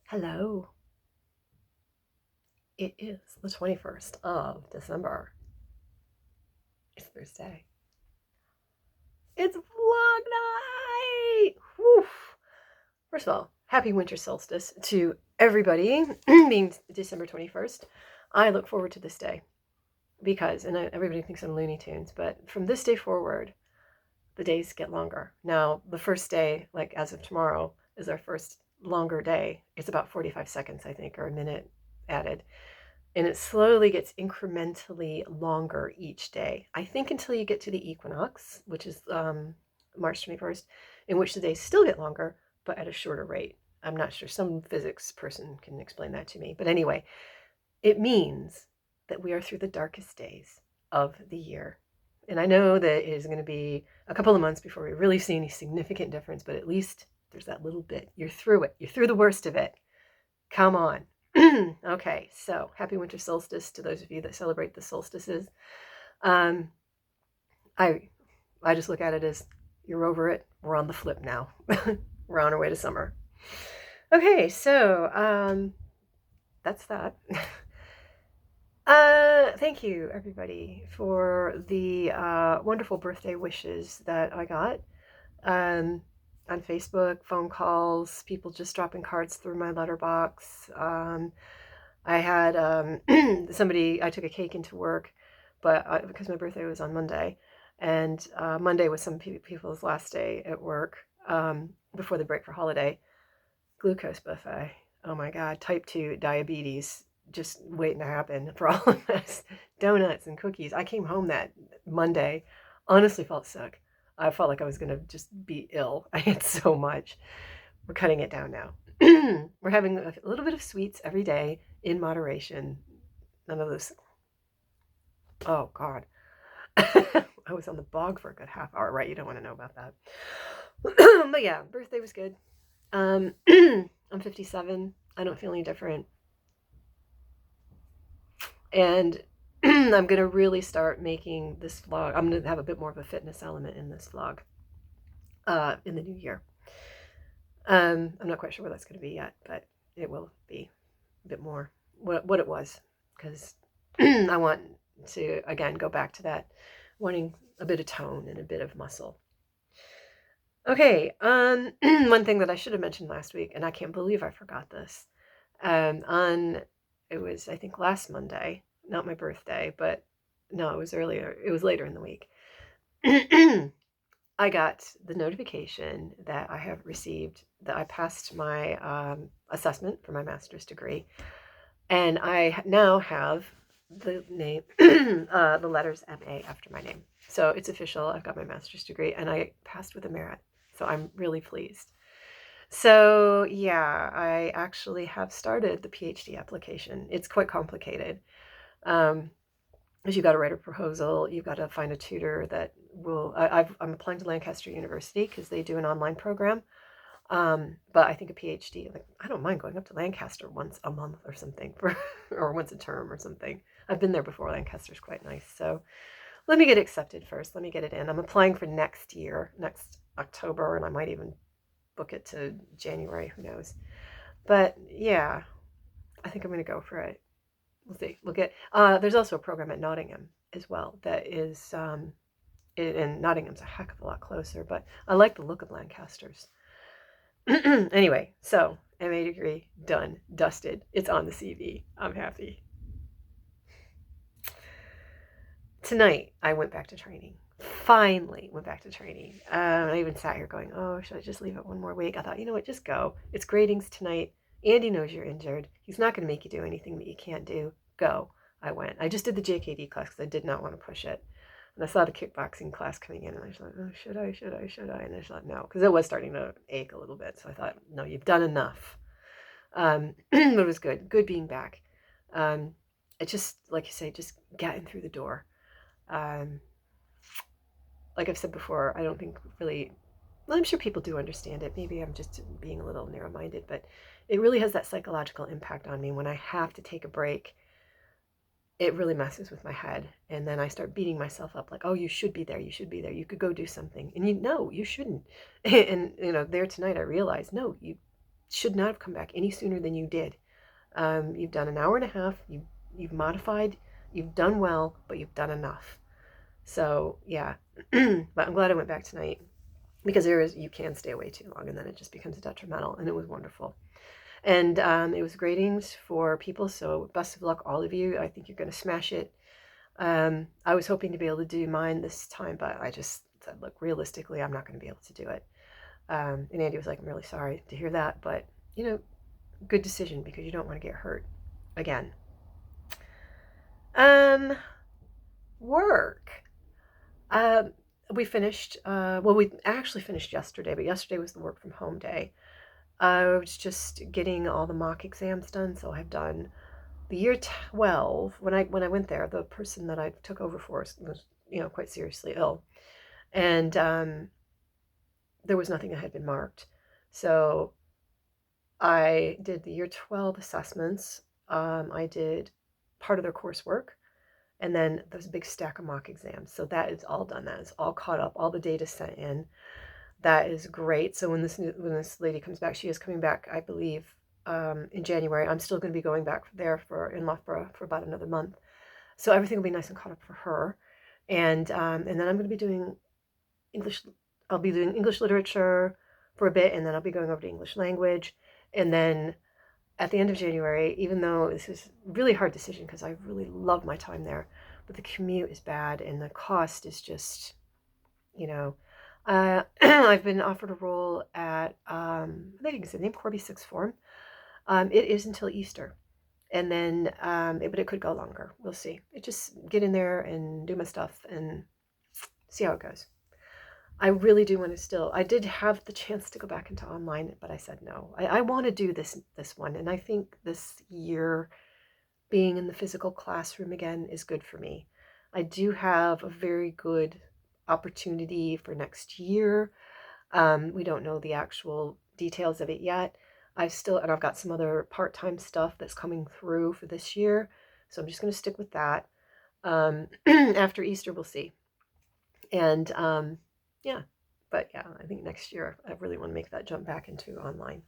Hello. It is the 21st of December. It's Thursday. It's vlog night! Whew. First of all, happy winter solstice to everybody, being December 21st. I look forward to this day because, and everybody thinks I'm Looney Tunes, but from this day forward, the days get longer. Now, the first day, like as of tomorrow, is our first longer day. It's about 45 seconds, I think, or a minute added. And it slowly gets incrementally longer each day. I think until you get to the equinox, which is March 21st, in which the days still get longer, but at a shorter rate. I'm not sure. Some physics person can explain that to me. But anyway, it means that we are through the darkest days of the year. And I know that it is going to be a couple of months before we really see any significant difference, but at least there's that little bit. You're through it. You're through the worst of it. Come on. Okay, so happy winter solstice to those of you that celebrate the solstices. Um, I I just look at it as you're over it. We're on the flip now. We're on our way to summer. Okay, so that's that. Thank you everybody for the wonderful birthday wishes that I got um, on Facebook, phone calls, people just dropping cards through my letterbox. I had somebody, I took a cake into work, but because my birthday was on Monday, and Monday was some people's last day at work before the break for holiday. Glucose buffet. Oh my God, type 2 diabetes just waiting to happen for all of us. Donuts and cookies. I came home that Monday, honestly felt sick. I felt like I was going to just be ill. I had so much. We're cutting it down now. We're having a little bit of sweets every day in moderation. None of this. Oh, God. I was on the bog for a good half hour, right? You don't want to know about that. But yeah, birthday was good. I'm 57. I don't feel any different. And I'm going to really start making this vlog. I'm going to have a bit more of a fitness element in this vlog in the new year. I'm not quite sure what that's going to be yet, but it will be a bit more what it was, because I want to, again, go back to that wanting a bit of tone and a bit of muscle. Okay, one thing that I should have mentioned last week, and I can't believe I forgot this, it was, I think, last Monday, not my birthday, but no, it was earlier, it was later in the week. I got the notification that I have received that I passed my assessment for my master's degree, and I now have the name, the letters MA after my name. So it's official. I've got my master's degree, and I passed with a merit. So I'm really pleased. So yeah, I actually have started the PhD application. It's quite complicated. Because you've got to write a proposal, you've got to find a tutor that will. I'm applying to Lancaster University because they do an online program. But I think a PhD, like, I don't mind going up to Lancaster once a month or something, or once a term or something. I've been there before. Lancaster's quite nice. So let me get accepted first. Let me get it in. I'm applying for next year, next October, and I might even book it to January. Who knows? But yeah, I think I'm going to go for it. We'll see. We'll get. There's also a program at Nottingham as well that is, and Nottingham's a heck of a lot closer. But I like the look of Lancaster's. Anyway, so MA degree done, dusted. It's on the CV. I'm happy. Tonight I went back to training. Finally went back to training. I even sat here going, oh, should I just leave it one more week? I thought, you know what, just go. It's gradings tonight. Andy knows you're injured. He's not going to make you do anything that you can't do. Go. I went. I just did the JKD class because I did not want to push it. And I saw the kickboxing class coming in, and I was like, oh, should I? And I thought, no, because it was starting to ache a little bit. So I thought, no, you've done enough. But it was good. Good being back. It just, like you say, just getting through the door. Like I've said before, I don't think really, well, I'm sure people do understand it. Maybe I'm just being a little narrow-minded, but it really has that psychological impact on me when I have to take a break. It really messes with my head. And then I start beating myself up like, oh, you should be there. You should be there. You could go do something. And you know, you shouldn't. And, there tonight I realized, no, should not have come back any sooner than you did. You've done an hour and a half. You've modified. You've done well, but you've done enough. So yeah, but I'm glad I went back tonight because you can stay away too long and then it just becomes detrimental. And it was wonderful. And it was gradings for people. So best of luck, all of you. I think you're going to smash it. I was hoping to be able to do mine this time, but I just said, look, realistically, I'm not going to be able to do it. And Andy was like, I'm really sorry to hear that, but good decision because you don't want to get hurt again. Work. We finished, we actually finished yesterday, but yesterday was the work from home day. I was just getting all the mock exams done, so I've done the year 12. When I went there, the person that I took over for was quite seriously ill, and there was nothing that had been marked. So I did the year 12 assessments. I did part of their coursework, and then there's a big stack of mock exams. So that is all done. That is all caught up. All the data sent in. That is great. So when this lady comes back, she is coming back, I believe, in January. I'm still going to be going back there in Loughborough for about another month. So everything will be nice and caught up for her. And then I'm going to be doing English. I'll be doing English literature for a bit, and then I'll be going over to English language. And then at the end of January, even though this is a really hard decision because I really love my time there, but the commute is bad and the cost is just, I've been offered a role at, I think it's the name Corby Sixth Form. It is until Easter. And then, but it could go longer. We'll see. Just get in there and do my stuff and see how it goes. I really do want to I did have the chance to go back into online, but I said no. I want to do this one. And I think this year being in the physical classroom again is good for me. I do have a very good opportunity for next year. We don't know the actual details of it yet. I've got some other part-time stuff that's coming through for this year. So I'm just going to stick with that. After Easter, we'll see. And, yeah, but yeah, I think next year I really want to make that jump back into online.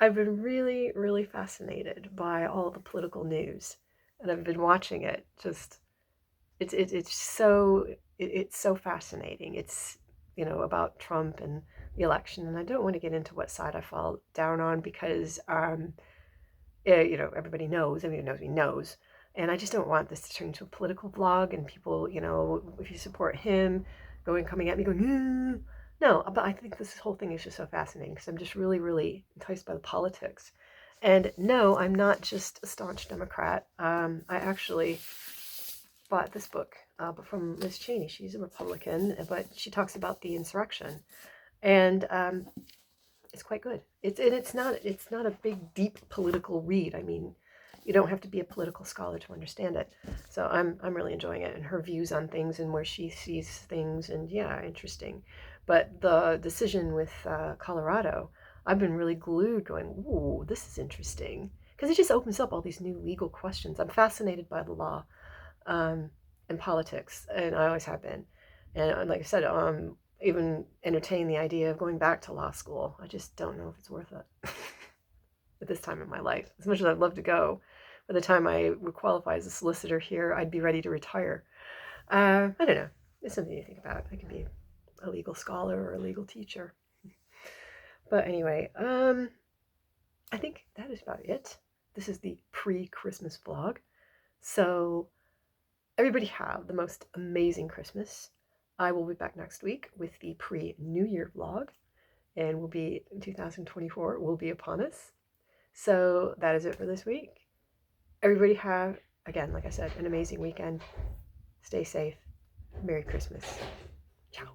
I've been really, really fascinated by all the political news, and I've been watching it. It's so fascinating. It's about Trump and the election, and I don't want to get into what side I fall down on because everybody knows. Everybody knows me knows. And I just don't want this to turn into a political vlog and people, if you support him, coming at me going, no, but I think this whole thing is just so fascinating because I'm just really, really enticed by the politics. And no, I'm not just a staunch Democrat. I actually bought this book from Liz Cheney. She's a Republican, but she talks about the insurrection. And it's quite good. It's not a big, deep political read. I mean, you don't have to be a political scholar to understand it. So I'm really enjoying it and her views on things and where she sees things, and yeah, interesting. But the decision with Colorado, I've been really glued going, ooh, this is interesting. Because it just opens up all these new legal questions. I'm fascinated by the law and politics, and I always have been. And like I said, even entertain the idea of going back to law school. I just don't know if it's worth it at this time in my life. As much as I'd love to go, by the time I would qualify as a solicitor here, I'd be ready to retire. I don't know. It's something to think about. I could be a legal scholar or a legal teacher. But anyway, I think that is about it. This is the pre-Christmas vlog. So everybody have the most amazing Christmas. I will be back next week with the pre-New Year vlog, and 2024 will be upon us. So that is it for this week. Everybody have, again, like I said, an amazing weekend. Stay safe. Merry Christmas. Ciao.